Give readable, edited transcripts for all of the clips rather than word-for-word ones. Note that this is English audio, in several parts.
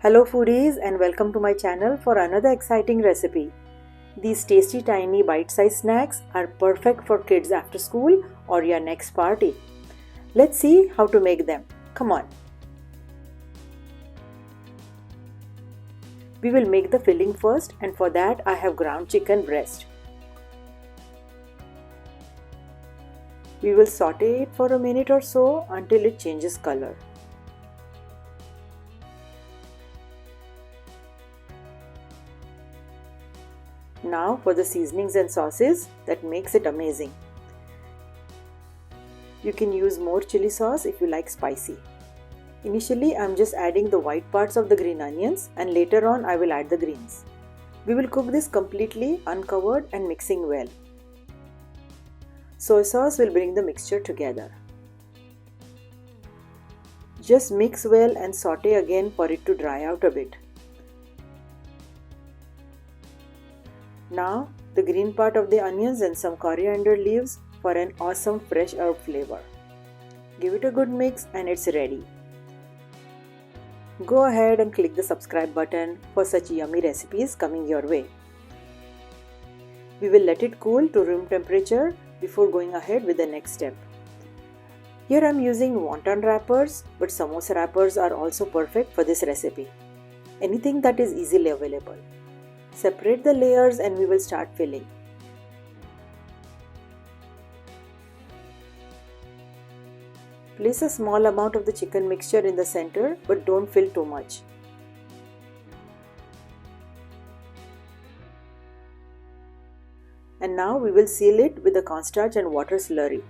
Hello foodies and welcome to my channel for another exciting recipe. These tasty tiny bite-sized snacks are perfect for kids after school or your next party. Let's see how to make them. Come on. We will make the filling first, and for that I have ground chicken breast. We will saute it for a minute or so until it changes color. Now for the seasonings and sauces that makes it amazing. You can use more chili sauce if you like spicy. Initially I am just adding the white parts of the green onions, and later on I will add the greens. We will cook this completely uncovered and mixing well. Soy sauce will bring the mixture together. Just mix well and saute again for it to dry out a bit. Now the green part of the onions and some coriander leaves for an awesome fresh herb flavor. Give it a good mix and it's ready. Go ahead and click the subscribe button for such yummy recipes coming your way. We will let it cool to room temperature before going ahead with the next step. Here I am using wonton wrappers, but samosa wrappers are also perfect for this recipe. Anything that is easily available. Separate the layers and we will start filling. Place a small amount of the chicken mixture in the center, but don't fill too much. And now we will seal it with the cornstarch and water slurry.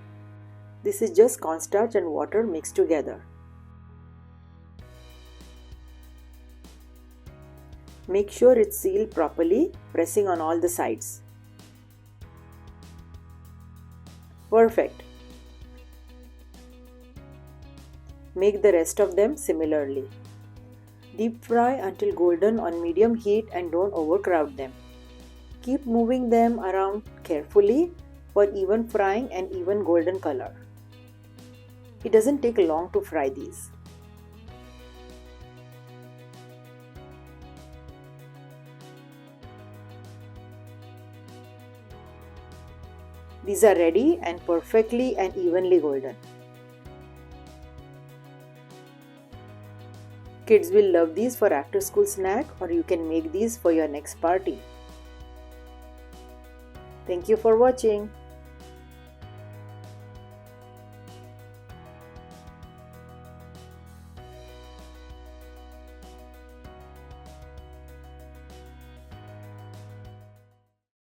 This is just cornstarch and water mixed together. Make sure it's sealed properly, pressing on all the sides. Perfect. Make the rest of them similarly. Deep fry until golden on medium heat and don't overcrowd them. Keep moving them around carefully for even frying and even golden color. It doesn't take long to fry these. These are ready and perfectly and evenly golden. Kids will love these for after school snack, or you can make these for your next party. Thank you for watching.